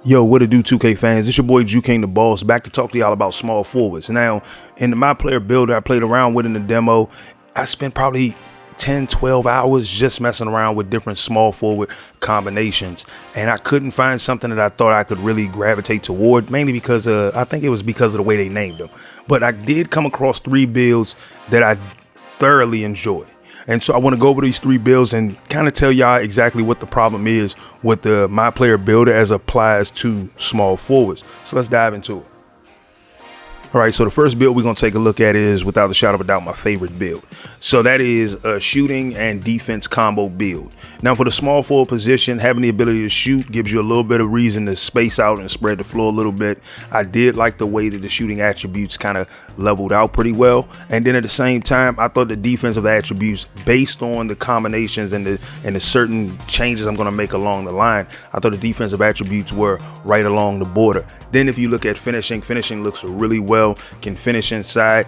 Yo, what it do, 2K fans? It's your boy JuKIng the Boss, back to talk to y'all about small forwards. Now, in the MyPlayer builder I played around with in the demo, I spent probably 10, 12 hours just messing around with different small forward combinations. And I couldn't find something that I thought I could really gravitate toward, mainly because I think it was because of the way they named them. But I did come across 3 builds that I thoroughly enjoy. And so I want to go over these 3 builds and kind of tell y'all exactly what the problem is with the MyPlayer builder as applies to small forwards. So let's dive into it. All right, so the first build we're going to take a look at is, without a shadow of a doubt, my favorite build. So that is a shooting and defense combo build. Now, for the small forward position, having the ability to shoot gives you a little bit of reason to space out and spread the floor a little bit. I did like the way that the shooting attributes kind of leveled out pretty well. And then at the same time, I thought the defensive attributes, based on the combinations and the certain changes I'm going to make along the line, I thought the defensive attributes were right along the border. Then if you look at finishing looks really well, can finish inside,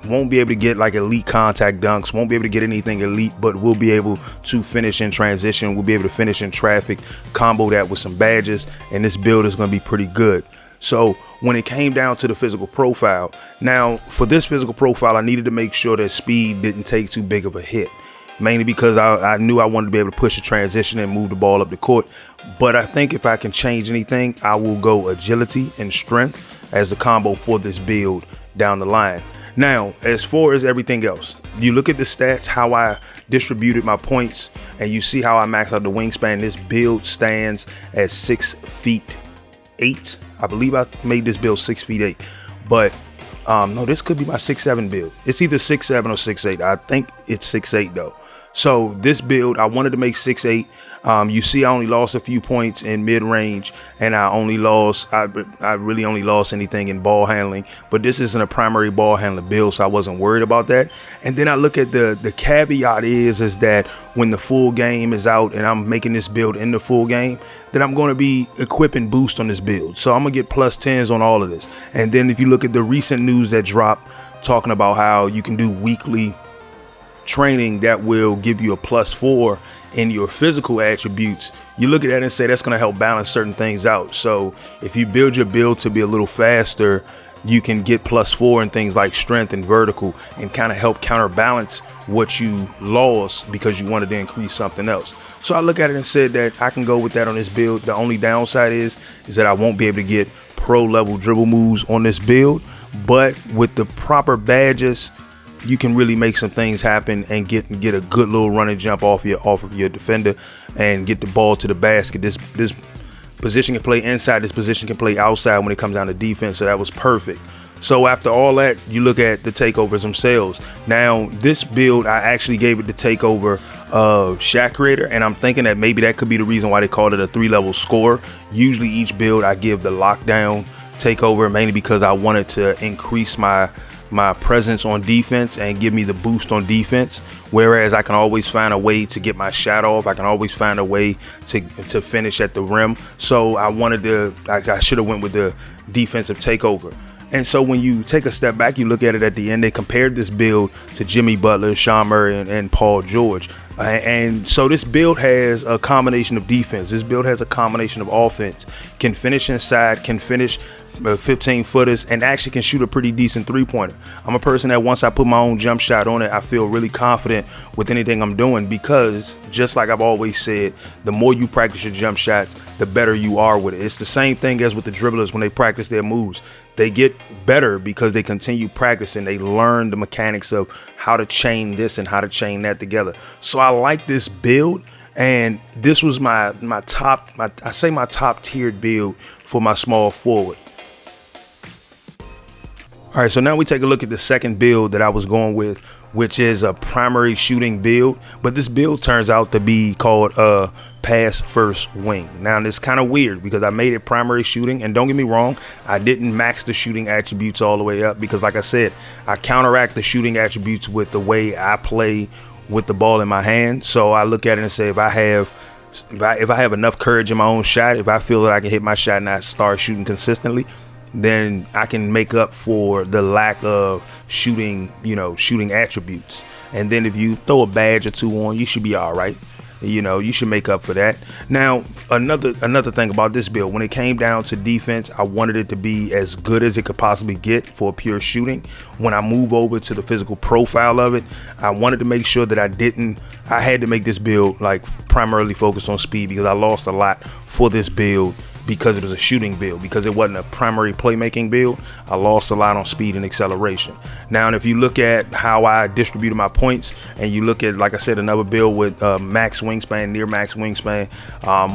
won't be able to get like elite contact dunks, won't be able to get anything elite, but will be able to finish in transition, will be able to finish in traffic, combo that with some badges, and this build is going to be pretty good. So when it came down to the physical profile, now for this physical profile, I needed to make sure that speed didn't take too big of a hit. Mainly because I knew I wanted to be able to push a transition and move the ball up the court. But I think if I can change anything, I will go agility and strength as the combo for this build down the line. Now, as far as everything else, you look at the stats, how I distributed my points, and you see how I maxed out the wingspan. This build stands at 6'8". I believe I made this build 6'8", but no, this could be my 6'7" build. It's either 6'7" or 6'8". I think it's 6'8" though. So this build, I wanted to make 6'8". You see, I only lost a few points in mid-range, and I really only lost anything in ball handling. But this isn't a primary ball handling build, so I wasn't worried about that. And then I look at the caveat is that when the full game is out and I'm making this build in the full game, then I'm going to be equipping boost on this build. So I'm gonna get +10s on all of this. And then if you look at the recent news that dropped, talking about how you can do weekly training that will give you a +4 in your physical attributes, you look at that and say that's going to help balance certain things out. So if you build your build to be a little faster, you can get +4 in things like strength and vertical and kind of help counterbalance what you lost because you wanted to increase something else. So I look at it and said that I can go with that on this build. The only downside is that I won't be able to get pro level dribble moves on this build, but with the proper badges, you can really make some things happen and get a good little running jump off of your defender and get the ball to the basket. This position can play inside, this position can play outside when it comes down to defense, so that was perfect. So after all that, you look at the takeovers themselves. Now this build, I actually gave it the takeover of shot creator, and I'm thinking that maybe that could be the reason why they called it a 3-level score. Usually each build I give the lockdown takeover, mainly because I wanted to increase my presence on defense and give me the boost on defense, whereas I can always find a way to get my shot off. I can always find a way to finish at the rim. So I should have went with the defensive takeover. And so when you take a step back, you look at it at the end, they compared this build to Jimmy Butler, Sean Murray, and Paul George. And so this build has a combination of defense. This build has a combination of offense, can finish inside, can finish 15-footers, and actually can shoot a pretty decent 3-pointer. I'm a person that once I put my own jump shot on it, I feel really confident with anything I'm doing, because just like I've always said, the more you practice your jump shots, the better you are with it. It's the same thing as with the dribblers when they practice their moves. They get better because they continue practicing. They learn the mechanics of how to chain this and how to chain that together. So I like this build, and this was my top tiered build for my small forward. All right, so now we take a look at the second build that I was going with, which is a primary shooting build, but this build turns out to be called a pass first wing. Now this kind of weird because I made it primary shooting, and don't get me wrong, I didn't max the shooting attributes all the way up because, like I said, I counteract the shooting attributes with the way I play with the ball in my hand. So I look at it and say, if I have enough courage in my own shot, if I feel that I can hit my shot and I start shooting consistently, then I can make up for the lack of shooting attributes. And then if you throw a badge or two on, you should be all right. You know, you should make up for that. Now, another thing about this build, when it came down to defense, I wanted it to be as good as it could possibly get for pure shooting. When I move over to the physical profile of it, I wanted to make sure that I had to make this build like primarily focused on speed, because I lost a lot for this build because it was a shooting build, because it wasn't a primary playmaking build. I lost a lot on speed and acceleration. Now, and if you look at how I distributed my points, and you look at, like I said, another build with max wingspan, near max wingspan,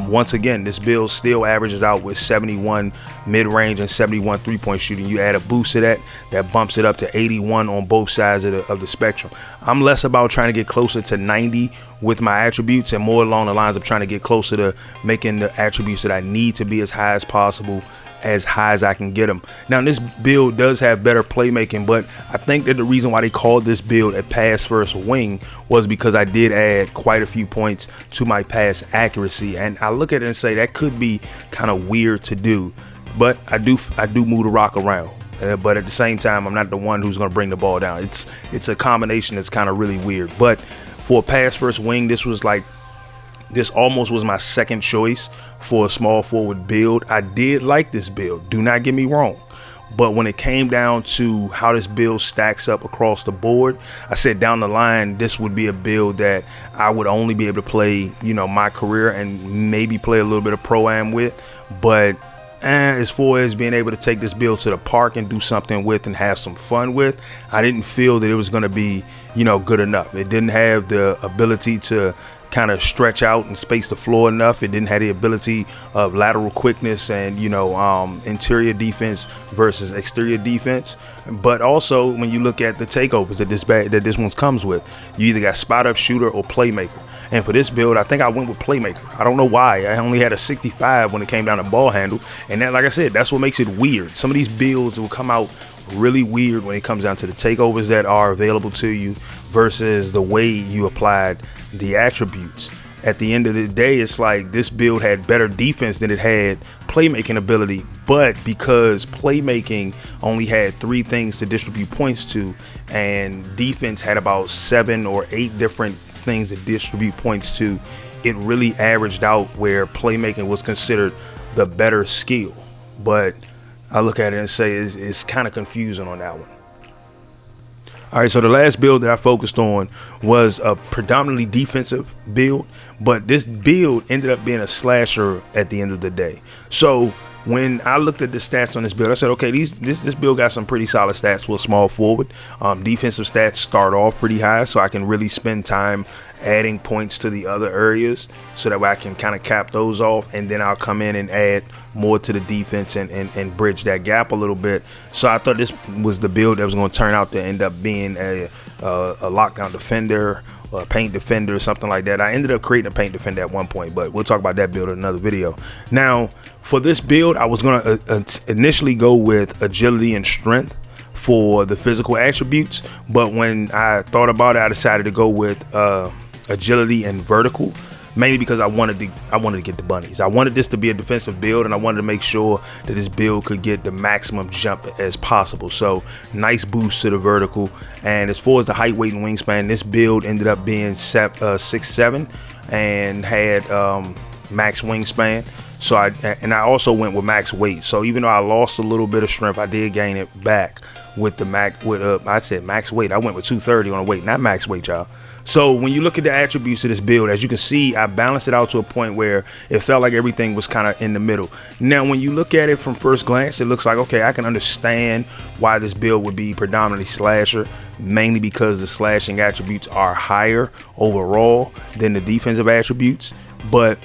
once again, this build still averages out with 71 mid-range and 71 three-point shooting. You add a boost to that bumps it up to 81 on both sides of the spectrum. I'm less about trying to get closer to 90 with my attributes, and more along the lines of trying to get closer to making the attributes that I need to be as high as possible, as high as I can get them. Now, this build does have better playmaking, but I think that the reason why they called this build a pass first wing was because I did add quite a few points to my pass accuracy, and I look at it and say that could be kind of weird to do, but I do move the rock around. But at the same time, I'm not the one who's going to bring the ball down. It's a combination that's kind of really weird. But for a pass first wing, this almost was my second choice for a small forward build. I did like this build, do not get me wrong, but when it came down to how this build stacks up across the board, I said down the line this would be a build that I would only be able to play, you know, MyCareer and maybe play a little bit of ProAM with. But as far as being able to take this build to the park and do something with and have some fun with, I didn't feel that it was going to be, you know, good enough. It didn't have the ability to kind of stretch out and space the floor enough. It didn't have the ability of lateral quickness and, you know, interior defense versus exterior defense. But also, when you look at the takeovers that this one comes with, you either got spot up shooter or playmaker. And for this build, I think I went with playmaker. I don't know why. I only had a 65 when it came down to ball handle. And that, like I said, that's what makes it weird. Some of these builds will come out really weird when it comes down to the takeovers that are available to you versus the way you applied the attributes. At the end of the day, it's like this build had better defense than it had playmaking ability, but because playmaking only had 3 things to distribute points to, and defense had about 7 or 8 different things to distribute points to, it really averaged out where playmaking was considered the better skill. But I look at it and say it's kind of confusing on that one. All right, so the last build that I focused on was a predominantly defensive build, but this build ended up being a slasher at the end of the day. So when I looked at the stats on this build, I said, okay, this build got some pretty solid stats for a small forward. Defensive stats start off pretty high, so I can really spend time adding points to the other areas so that way I can kind of cap those off, and then I'll come in and add more to the defense and bridge that gap a little bit. So I thought this was the build that was going to turn out to end up being a lockdown defender, a paint defender, or something like that. I ended up creating a paint defender at one point, but we'll talk about that build in another video. Now, for this build, I was going to initially go with agility and strength for the physical attributes, but when I thought about it, I decided to go with agility and vertical, mainly because I wanted to get the bunnies. I wanted this to be a defensive build, and I wanted to make sure that this build could get the maximum jump as possible. So nice boost to the vertical. And as far as the height, weight, and wingspan, this build ended up being 6'7" and had max wingspan. So I also went with max weight. So even though I lost a little bit of strength, I did gain it back with the I said max weight. I went with 230 on the weight, not max weight, y'all. So when you look at the attributes of this build, as you can see, I balanced it out to a point where it felt like everything was kind of in the middle. Now, when you look at it from first glance, it looks like, okay, I can understand why this build would be predominantly slasher, mainly because the slashing attributes are higher overall than the defensive attributes. But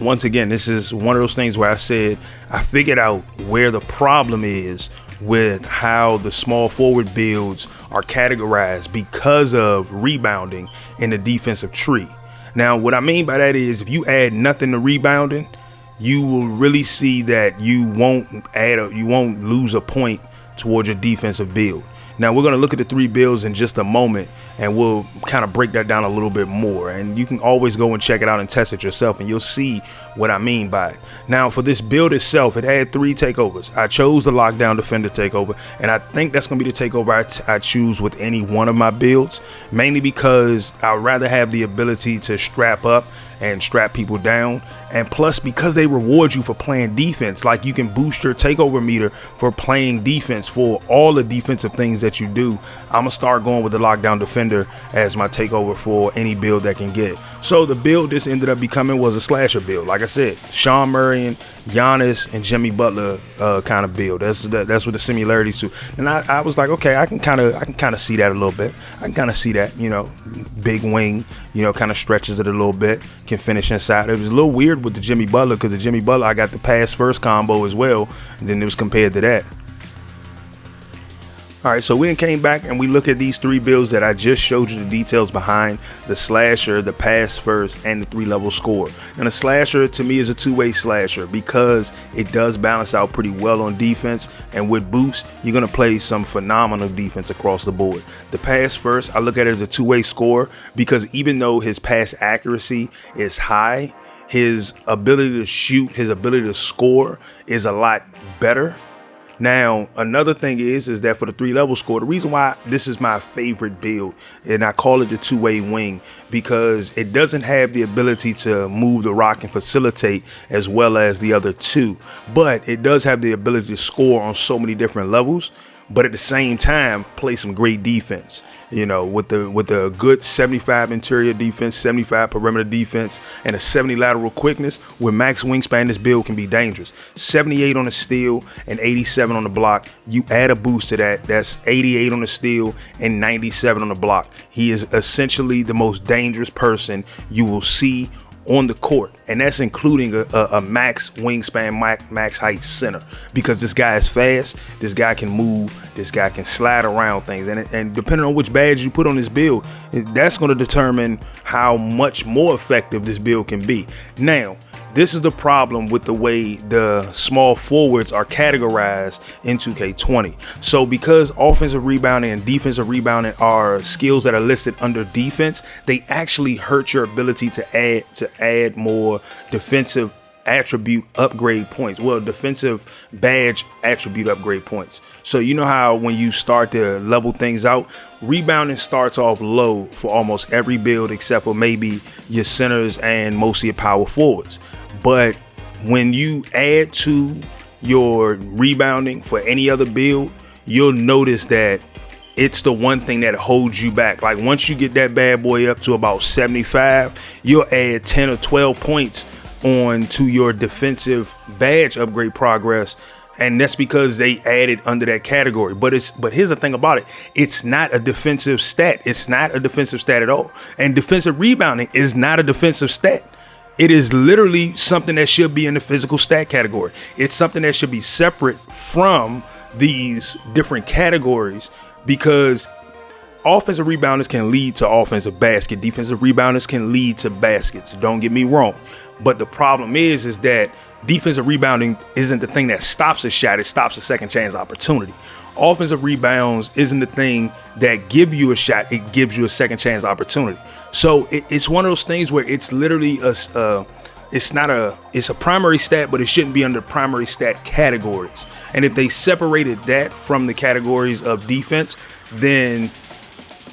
once again, this is one of those things where I said I figured out where the problem is with how the small forward builds are categorized because of rebounding in the defensive tree. Now, what I mean by that is if you add nothing to rebounding, you will really see that you won't lose a point towards your defensive build. Now, we're going to look at the 3 builds in just a moment, and we'll kind of break that down a little bit more. And you can always go and check it out and test it yourself, and you'll see what I mean by it. Now, for this build itself, it had 3 takeovers. I chose the lockdown defender takeover, and I think that's going to be the takeover I choose with any one of my builds, mainly because I'd rather have the ability to strap up and strap people down. And plus, because they reward you for playing defense, like you can boost your takeover meter for playing defense for all the defensive things that you do. I'm gonna start going with the lockdown defender as my takeover for any build that can get it. So the build this ended up becoming was a slasher build. Like I said, Sean Murray and Giannis and Jimmy Butler kind of build. That's what the similarities to. And I was like, okay, I can kind of see that a little bit. I can kind of see that, you know, big wing, you know, kind of stretches it a little bit, can finish inside. It was a little weird with the Jimmy Butler, because the Jimmy Butler, I got the pass first combo as well, and then it was compared to that. All right, so we then came back and we look at these three builds that I just showed you the details behind: the slasher, the pass first, and the 3-level score. And the slasher to me is a two-way slasher because it does balance out pretty well on defense, and with boost, you're gonna play some phenomenal defense across the board. The pass first, I look at it as a two-way score because even though his pass accuracy is high, his ability to shoot, his ability to score is a lot better. Now, another thing is that for the 3-level score, the reason why this is my favorite build, and I call it the two-way wing, because it doesn't have the ability to move the rock and facilitate as well as the other two, but it does have the ability to score on so many different levels, but at the same time play some great defense. You know, with the good 75 interior defense, 75 perimeter defense, and a 70 lateral quickness, with max wingspan, this build can be dangerous. 78 on the steal and 87 on the block. You add a boost to that, that's 88 on the steal and 97 on the block. He is essentially the most dangerous person you will see on the court, and that's including a max wingspan, max height center, because this guy is fast, this guy can move, this guy can slide around things, and depending on which badge you put on this build, that's going to determine how much more effective this build can be. Now, this is the problem with the way the small forwards are categorized in 2K20. So because offensive rebounding and defensive rebounding are skills that are listed under defense, they actually hurt your ability to add more defensive attribute upgrade points. Well, defensive badge attribute upgrade points. So you know how when you start to level things out, rebounding starts off low for almost every build except for maybe your centers and most of your power forwards. But when you add to your rebounding for any other build, you'll notice that it's the one thing that holds you back. Like once you get that bad boy up to about 75, you'll add 10 or 12 points on to your defensive badge upgrade progress. And that's because they added under that category. But here's the thing about it. It's not a defensive stat. It's not a defensive stat at all. And defensive rebounding is not a defensive stat. It is literally something that should be in the physical stat category. It's something that should be separate from these different categories, because offensive rebounders can lead to offensive basket. Defensive rebounders can lead to baskets. Don't get me wrong. But the problem is that defensive rebounding isn't the thing that stops a shot. It stops a second chance opportunity. Offensive rebounds isn't the thing that give you a shot. It gives you a second chance opportunity. So it's one of those things where it's literally it's a primary stat, but it shouldn't be under primary stat categories. And if they separated that from the categories of defense, then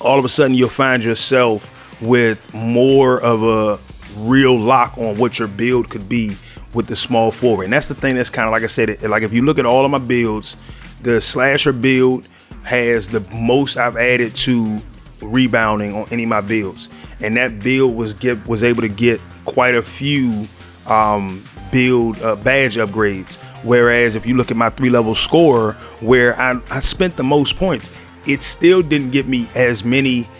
all of a sudden you'll find yourself with more of a real lock on what your build could be with the small forward. And that's the thing that's kind of, like I said, like if you look at all of my builds, the slasher build has the most I've added to rebounding on any of my builds. And that build was able to get quite a few build badge upgrades. Whereas if you look at my 3-level score, where I spent the most points, it still didn't get me as many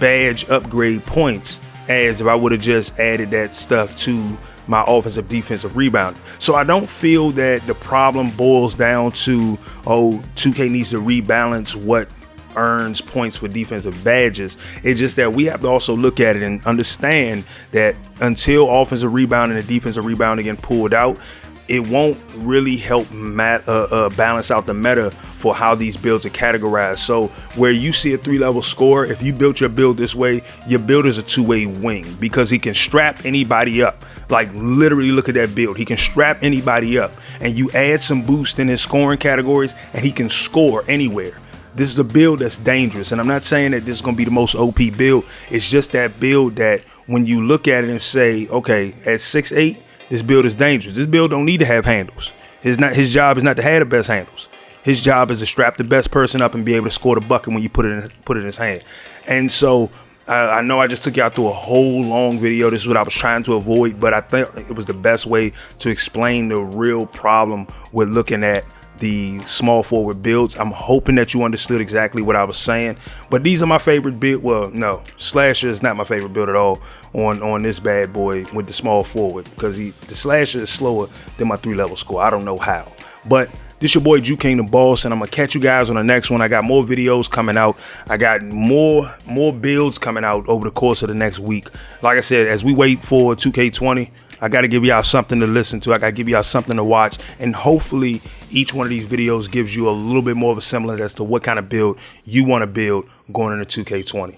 badge upgrade points as if I would have just added that stuff to my offensive defensive rebound. So I don't feel that the problem boils down to, 2K needs to rebalance what earns points for defensive badges. It's just that we have to also look at it and understand that until offensive rebounding and defensive rebounding get pulled out, it won't really help balance out the meta for how these builds are categorized. So where you see a 3-level score, if you built your build this way, your build is a two-way wing, because he can strap anybody up. Like literally look at that build. He can strap anybody up, and you add some boost in his scoring categories and he can score anywhere. This is a build that's dangerous, and I'm not saying that this is going to be the most OP build. It's just that build that when you look at it and say, okay, at 6'8", this build is dangerous. This build don't need to have handles. His job is not to have the best handles. His job is to strap the best person up and be able to score the bucket when you put it in his hand. And so I know I just took y'all through a whole long video. This is what I was trying to avoid, but I think it was the best way to explain the real problem with looking at the small forward builds. I'm hoping that you understood exactly what I was saying, but these are my favorite build. Well, no, Slasher is not my favorite build at all on this bad boy with the small forward, because the Slasher is slower than my 3-level score. I don't know how, but this your boy JuKING the Boss, and I'm gonna catch you guys on the next one. I got more videos coming out. I got more builds coming out over the course of the next week. Like I said, as we wait for 2K20, I got to give y'all something to listen to. I got to give y'all something to watch, and hopefully each one of these videos gives you a little bit more of a semblance as to what kind of build you want to build going into 2K20.